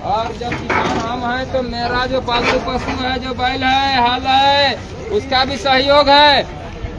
और जब किसान हम हैं तो मेरा जो पालतू पशु है, जो बैल है, हल है, उसका भी सहयोग है।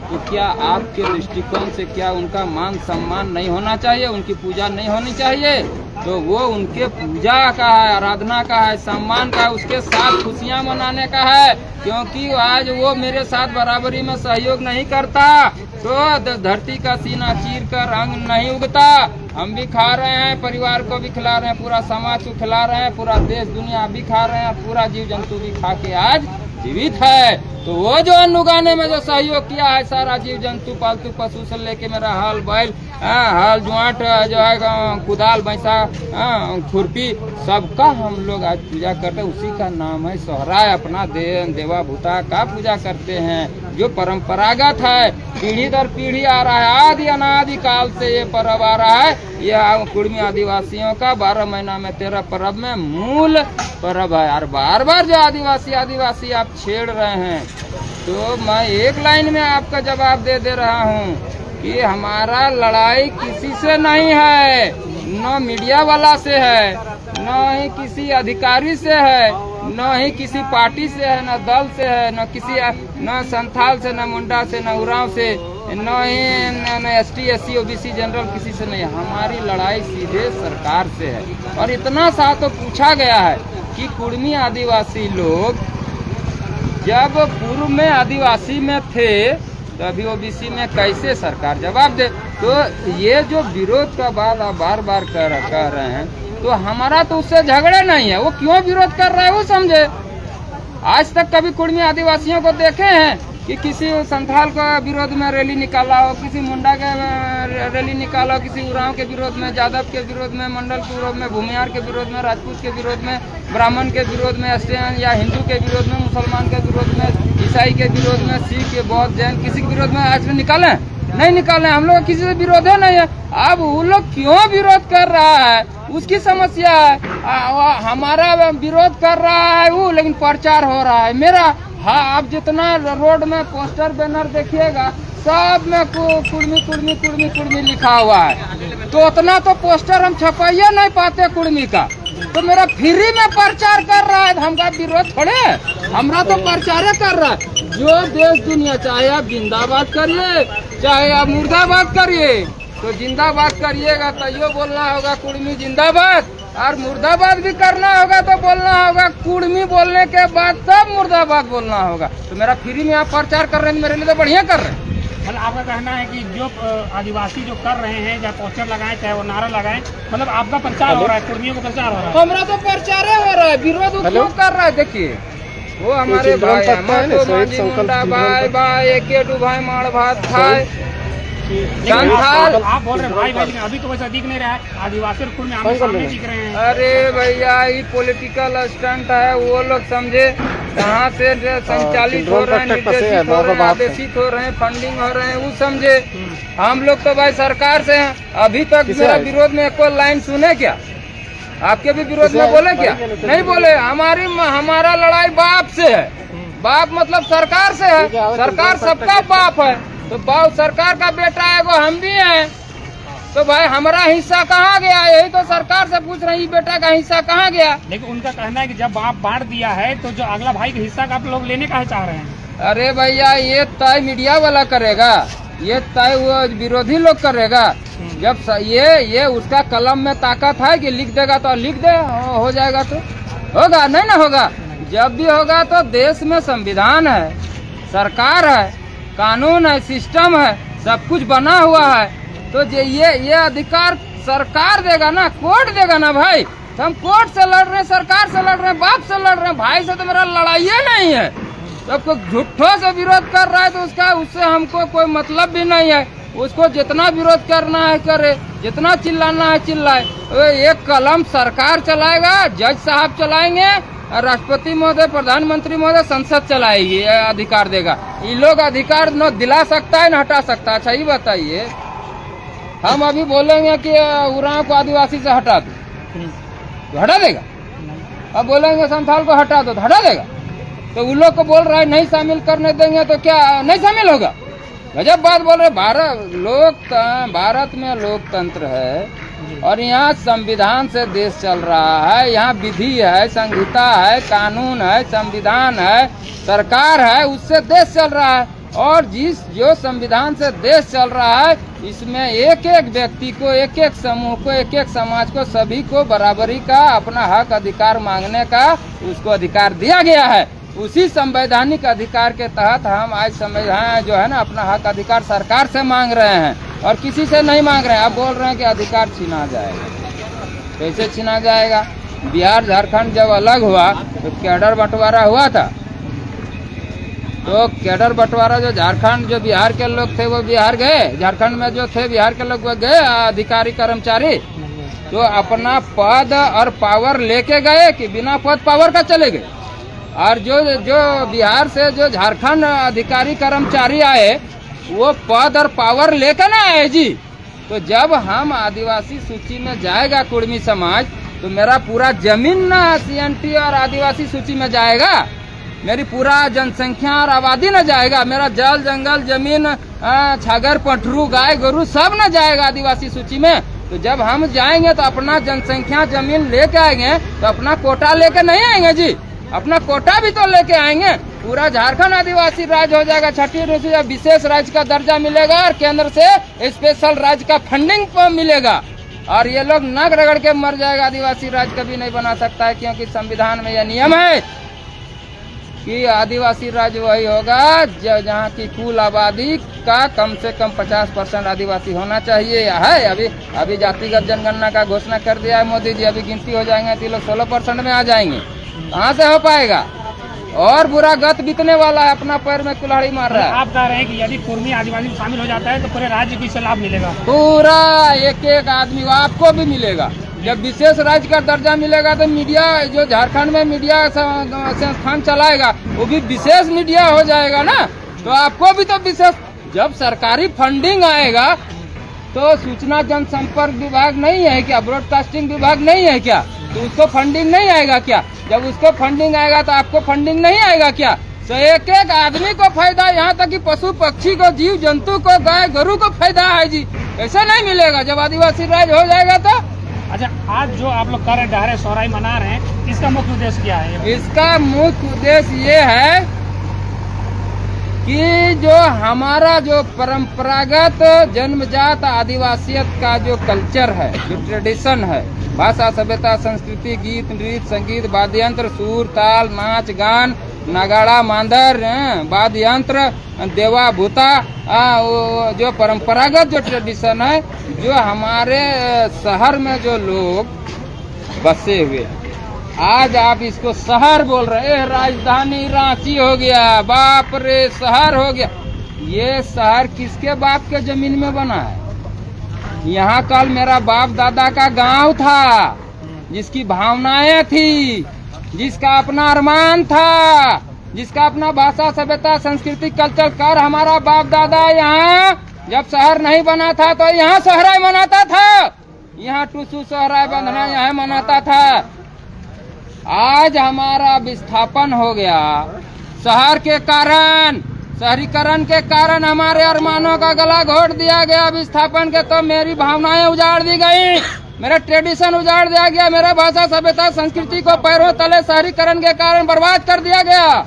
तो क्या आपके दृष्टिकोण से क्या उनका मान सम्मान नहीं होना चाहिए, उनकी पूजा नहीं होनी चाहिए? तो वो उनके पूजा का है, आराधना का है, सम्मान का है, उसके साथ खुशियां मनाने का है। क्योंकि आज वो मेरे साथ बराबरी में सहयोग नहीं करता तो धरती का सीना चीर कर अंग नहीं उगता। हम भी खा रहे हैं, परिवार को भी खिला रहे हैं, पूरा समाज को खिला रहे हैं, पूरा देश दुनिया भी खा रहे हैं, पूरा जीव जंतु भी खा के आज जीवित है। तो वो जो अन्न उगाने में जो सहयोग किया है, सारा जीव जंतु पालतू पशु से लेके मेरा हल बैल, हल जुआट जो है, कुदाल भैंसा, खुरपी, सबका हम लोग आज पूजा करते हैं। उसी का नाम है सोहराय। अपना देवा भूता का पूजा करते हैं, जो परंपरागत है, पीढ़ी दर पीढ़ी आ रहा है, आदि अनादि काल से ये पर्व आ रहा है। यह कुर्मी आदिवासियों का 12 महीना में 13 पर्व में मूल पर्व है। और बार बार जो आदिवासी आप छेड़ रहे हैं, तो मैं एक लाइन में आपका जवाब दे रहा हूँ कि हमारा लड़ाई किसी से नहीं है, न मीडिया वाला से है, न ही किसी अधिकारी से है, न ही किसी पार्टी से है, न दल से है, न संथाल से, न मुंडा से, न उरांव से, न ही ST SC OBC जनरल, किसी से नहीं। हमारी लड़ाई सीधे सरकार से है। और इतना सा तो पूछा गया है कि कुर्मी आदिवासी लोग जब पूर्व में आदिवासी में थे तो अभी OBC में कैसे सरकार जवाब दे? तो ये जो विरोध का बात आप बार बार कह रहे हैं, तो हमारा तो उससे झगड़े नहीं है। वो क्यों विरोध कर रहा है वो समझे। आज तक कभी कुर्मी आदिवासियों को देखे हैं कि किसी संथाल का विरोध में रैली निकाला हो, किसी मुंडा के रैली निकाला हो, किसी उरांव के विरोध में, यादव के विरोध में, मंडल के विरोध में, भूमिहार के विरोध में, राजपूत के विरोध में, ब्राह्मण के विरोध में, एसटीएन या हिंदू के विरोध में, मुसलमान के विरोध में, ईसाई के विरोध में, सिख के, बौद्ध, जैन, किसी के विरोध में आज में निकाले नहीं निकाले। हम लोग किसी से विरोध है नहीं है। अब वो लोग क्यों विरोध कर रहा है उसकी समस्या है। हमारा विरोध कर रहा है वो, लेकिन प्रचार हो रहा है मेरा। हाँ, आप जितना रोड में पोस्टर बैनर देखिएगा सब में कुर्मी लिखा हुआ है। तो उतना तो पोस्टर हम छपाइए नहीं पाते कुर्मी का। तो मेरा फ्री में प्रचार कर रहा है, हमका विरोध थोड़े है, हमरा तो प्रचार कर रहा है। जो देश दुनिया, चाहे आप जिंदाबाद करिए चाहे आप मुर्दाबाद करिए, तो जिंदाबाद करिएगा तो यो बोलना होगा कुर्मी जिंदाबाद, और मुर्दाबाद भी करना होगा तो बोलना होगा कुर्मी, बोलने के बाद सब मुर्दाबाद बोलना होगा। तो मेरा फ्री में आप प्रचार कर रहे हैं, मेरे लिए तो बढ़िया कर रहे हैं। मतलब आपका कहना है कि जो आदिवासी जो कर रहे हैं, चाहे पोस्टर लगाएं चाहे वो नारा लगाएं, मतलब आपका प्रचार हो रहा है, कुर्मियों को प्रचार हो रहा है। हमारा तो प्रचार हो रहा है, विरोध क्यों कर रहा है? देखिए वो हमारे भाई भाई एक भाई माड़ भात खाए संथाल। आप बोल रहे हैं भाई, लेकिन अभी तो वैसा दिख नहीं रहा है। आदिवासी और कुर्मी आमने सामने दिख रहे हैं। अरे भैया, ये पॉलिटिकल स्टंट है। वो लोग समझे कहाँ से संचालित हो रहे हैं, निर्देशित हो रहे हैं, आदेशित हो रहे हैं, फंडिंग हो रहे हैं, वो समझे। हम लोग तो भाई सरकार से हैं। अभी तक मेरा विरोध में कोई लाइन सुने क्या? आपके भी विरोध में बोले क्या? नहीं बोले। हमारा लड़ाई बाप से है। बाप मतलब सरकार से है। सरकार सबका बाप है, तो बाप सरकार का बेटा है, वो हम भी हैं। तो भाई हमारा हिस्सा कहाँ गया? यही तो सरकार से पूछ रही, बेटा का हिस्सा कहाँ गया? लेकिन उनका कहना है कि जब आप बांट दिया है तो जो अगला भाई का हिस्सा का आप लोग लेने का चाह रहे हैं। अरे भैया, ये तय मीडिया वाला करेगा, ये तय वो विरोधी लोग करेगा। जब ये उसका कलम में ताकत है कि लिख देगा तो लिख दे, हो जाएगा तो होगा, नहीं ना होगा। जब भी होगा तो देश में संविधान है, सरकार है, कानून है, सिस्टम है, सब कुछ बना हुआ है। तो ये अधिकार सरकार देगा ना, कोर्ट देगा ना भाई। तो हम कोर्ट से लड़ रहे हैं, सरकार से लड़ रहे हैं, बाप से लड़ रहे हैं, भाई से तो मेरा लड़ाई नहीं है। जब कोई झूठों से विरोध कर रहा है तो उससे हमको कोई मतलब भी नहीं है। उसको जितना विरोध करना है करे, जितना चिल्लाना है चिल्लाए। एक कलम सरकार चलाएगा, जज साहब चलाएंगे, राष्ट्रपति महोदय, प्रधानमंत्री महोदय, संसद चलाएगी, अधिकार देगा। ये लोग अधिकार न दिला सकता है न हटा सकता है। अच्छा ये बताइए, हम अभी बोलेंगे कि उरांव को आदिवासी से हटा दो तो हटा देगा? अब बोलेंगे संथाल को हटा दो तो हटा देगा? तो उन लोग को बोल रहा है नहीं शामिल करने देंगे तो क्या नहीं शामिल होगा? गजब बात बोल रहे। भारत में लोकतंत्र है, और यहाँ संविधान से देश चल रहा है, यहाँ विधि है, संहिता है, कानून है, संविधान है, सरकार है, उससे देश चल रहा है। और जो संविधान से देश चल रहा है, इसमें एक एक व्यक्ति को, एक एक समूह को, एक एक समाज को, सभी को बराबरी का, अपना हक अधिकार मांगने का उसको अधिकार दिया गया है। उसी संवैधानिक अधिकार के तहत हम आज संविधान जो है ना, अपना हक अधिकार सरकार से मांग रहे हैं और किसी से नहीं मांग रहे हैं। आप बोल रहे हैं कि अधिकार छीना जाएगा, कैसे छीना जाएगा? बिहार झारखंड जब अलग हुआ तो कैडर बंटवारा हुआ था, तो कैडर बंटवारा जो झारखंड, जो बिहार के लोग थे वो बिहार गए, झारखंड में जो थे बिहार के लोग वो गए अधिकारी कर्मचारी, तो अपना पद और पावर लेके गए कि बिना पद पावर का चले गए। और जो बिहार से जो झारखंड अधिकारी कर्मचारी आए वो पद और पावर लेकर ना आए जी। तो जब हम आदिवासी सूची में जाएगा कुर्मी समाज, तो मेरा पूरा जमीन ना CNT और आदिवासी सूची में जाएगा, मेरी पूरा जनसंख्या और आबादी न जाएगा, मेरा जल जंगल जमीन छागर पटरू गाय गोरू सब न जाएगा आदिवासी सूची में। तो जब हम जाएंगे तो अपना जनसंख्या जमीन लेके आएंगे, तो अपना कोटा लेके नहीं आएंगे जी, अपना कोटा भी तो लेके आएंगे। पूरा झारखंड आदिवासी राज्य हो जाएगा, छठी अनुसूची विशेष राज्य का दर्जा मिलेगा और केंद्र से स्पेशल राज्य का फंडिंग मिलेगा। और ये लोग नाक रगड़ के मर जाएगा, आदिवासी राज्य कभी नहीं बना सकता है, क्योंकि संविधान में यह नियम है कि आदिवासी राज्य वही होगा जहाँ की कुल आबादी का कम से कम 50% आदिवासी होना चाहिए। है अभी जातिगत जनगणना का घोषणा कर दिया है मोदी जी, अभी गिनती हो जाएंगे तो लोग 16% में आ जाएंगे। कहाँ से हो पाएगा? और बुरा गत बीतने वाला है, अपना पैर में कुल्हाड़ी मार रहा है। आप कह रहे हैं कि यदि कुर्मी आदिवासी में शामिल हो जाता है तो पूरे राज्य को इससे लाभ मिलेगा? पूरा एक एक आदमी आपको भी मिलेगा। जब विशेष राज्य का दर्जा मिलेगा तो मीडिया, जो झारखंड में मीडिया संस्थान चलाएगा वो भी विशेष मीडिया हो जाएगा ना, तो आपको भी तो विशेष। जब सरकारी फंडिंग आएगा तो सूचना जनसंपर्क विभाग नहीं है क्या, ब्रॉडकास्टिंग विभाग नहीं है क्या, तो उसको फंडिंग नहीं आएगा क्या? जब उसको फंडिंग आएगा तो आपको फंडिंग नहीं आएगा क्या? तो एक एक आदमी को फायदा, यहाँ तक कि पशु पक्षी को, जीव जंतु को, गाय गोरू को फायदा है जी। कैसे नहीं मिलेगा जब आदिवासी राज्य हो जाएगा तो? अच्छा, आज जो आप लोग कर रहे हैं डहरे सोहराई मना रहे हैं, इसका मुख्य उद्देश्य क्या है? इसका मुख्य उद्देश्य ये है कि जो हमारा जो परंपरागत जन्मजात आदिवासियत का जो कल्चर है, जो ट्रेडिशन है, भाषा सभ्यता संस्कृति, गीत नृत्य संगीत वाद्य यंत्र सुर ताल नाच गान नगाड़ा मांदर वाद्य यंत्र देवा भूता, जो परंपरागत जो ट्रेडिशन है, जो हमारे शहर में जो लोग बसे हुए, आज आप इसको शहर बोल रहे हैं, राजधानी रांची हो गया, बाप रे शहर हो गया। ये शहर किसके बाप के जमीन में बना है? यहाँ कल मेरा बाप दादा का गांव था, जिसकी भावनाएं थी, जिसका अपना अरमान था, जिसका अपना भाषा सभ्यता संस्कृति कल्चर कर हमारा बाप दादा यहाँ जब शहर नहीं बना था तो यहाँ सोहराय मनाता था, यहाँ टूसू सोहराय बंधना यहाँ मनाता था। आज हमारा विस्थापन हो गया शहर के कारण, शहरीकरण के कारण हमारे अरमानों का गला घोट दिया गया विस्थापन के, तो मेरी भावनाएं उजाड़ दी गई, मेरा ट्रेडिशन उजाड़ दिया गया, मेरा भाषा सभ्यता संस्कृति को पैरों तले शहरीकरण के कारण बर्बाद कर दिया गया।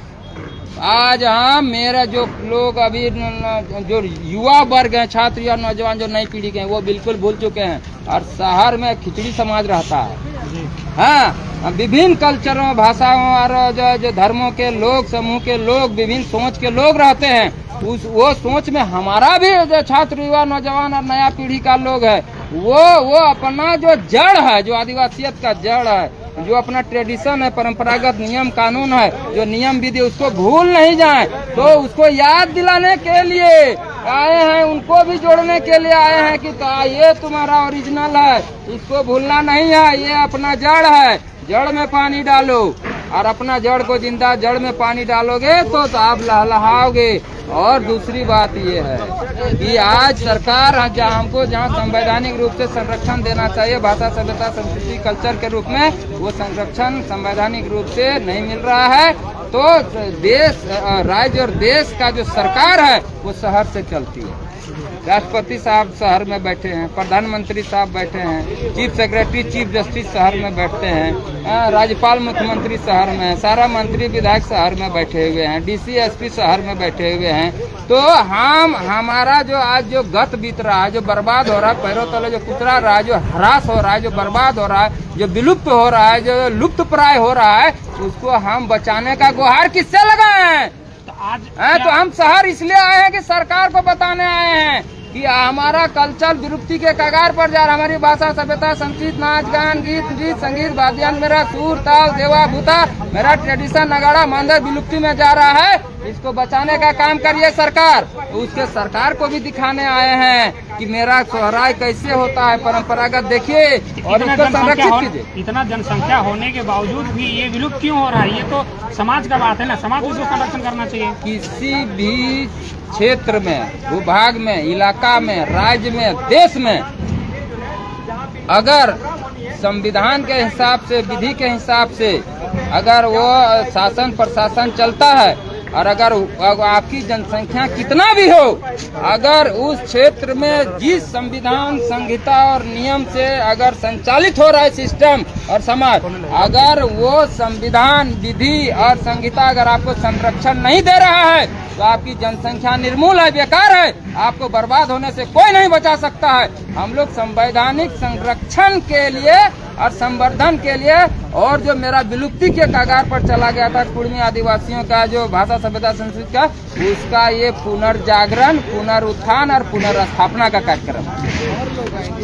आज हम मेरा जो लोग अभी जो युवा वर्ग हैं, छात्र या नौजवान जो नई पीढ़ी के हैं, वो बिल्कुल भूल चुके हैं और शहर में खिचड़ी समाज रहता है। हाँ, विभिन्न कल्चरों भाषाओं और जो धर्मों के लोग, समूह के लोग, विभिन्न सोच के लोग रहते हैं। वो सोच में हमारा भी जो छात्र युवा नौजवान और नया पीढ़ी का लोग है, वो अपना जो जड़ है, जो आदिवासियत का जड़ है, जो अपना ट्रेडिशन है, परंपरागत नियम कानून है, जो नियम विधि, उसको भूल नहीं जाए, तो उसको याद दिलाने के लिए आए हैं, उनको भी जोड़ने के लिए आए हैं कि तो ये तुम्हारा ओरिजिनल है, इसको भूलना नहीं है, ये अपना जड़ है, जड़ में पानी डालो और अपना जड़ को जिंदा जड़ में पानी डालोगे तो आप लहलहाओगे। और दूसरी बात ये है कि आज सरकार हमको जहाँ संवैधानिक रूप से संरक्षण देना चाहिए भाषा सभ्यता संस्कृति कल्चर के रूप में, वो संरक्षण संवैधानिक रूप से नहीं मिल रहा है। तो देश, राज्य और देश का जो सरकार है वो शहर से चलती है। राष्ट्रपति साहब शहर में बैठे हैं, प्रधानमंत्री साहब बैठे हैं, चीफ सेक्रेटरी चीफ जस्टिस शहर में बैठते हैं, राज्यपाल मुख्यमंत्री शहर में है, सारा मंत्री विधायक शहर में बैठे हुए हैं, डीसी एसपी शहर में बैठे हुए हैं। तो हमारा जो आज जो गत बीत रहा है, जो बर्बाद हो रहा है, पैरों तले जो कुचरा रहा है, जो ह्रास हो रहा है, जो बर्बाद हो रहा है, जो विलुप्त हो रहा है, जो लुप्त प्राय हो रहा है, उसको हम बचाने का गुहार किससे लगाएं? तो हम शहर इसलिए आए हैं कि सरकार को बताने आए हैं कि हमारा कल्चर विलुप्ति के कगार पर जा रहा है। हमारी भाषा, सभ्यता, संगीत, नाच गान, गीत संगीत, वाद्ययंत्र, मेरा सुर, ताल, देवा भूता, मेरा ट्रेडिशन, नगाड़ा, मंदिर विलुप्ति में जा रहा है। इसको बचाने का काम करिए सरकार। तो उसके सरकार को भी दिखाने आए हैं कि मेरा सोहराय कैसे होता है, परंपरागत देखिए और इसको संरक्षित कीजिए। इतना जनसंख्या होने के बावजूद भी ये विलुप्त क्यों हो रहा है? ये तो समाज का बात है ना, समाज इसको संरक्षण करना चाहिए। किसी भी क्षेत्र में, भूभाग में, इलाका में, राज्य में, देश में अगर संविधान के हिसाब से, विधि के हिसाब से अगर वो शासन प्रशासन चलता है और अगर आपकी जनसंख्या कितना भी हो, अगर उस क्षेत्र में जिस संविधान संहिता और नियम से अगर संचालित हो रहा है सिस्टम और समाज, अगर वो संविधान, विधि और संहिता अगर आपको संरक्षण नहीं दे रहा है तो आपकी जनसंख्या निर्मूल है, बेकार है। आपको बर्बाद होने से कोई नहीं बचा सकता है। हम लोग संवैधानिक संरक्षण के लिए और संवर्धन के लिए, और जो मेरा विलुप्ति के कगार पर चला गया था कुर्मी आदिवासियों का जो भाषा, सभ्यता, संस्कृति का, उसका ये पुनर्जागरण, पुनरुत्थान और पुनर्स्थापना का कार्यक्रम है।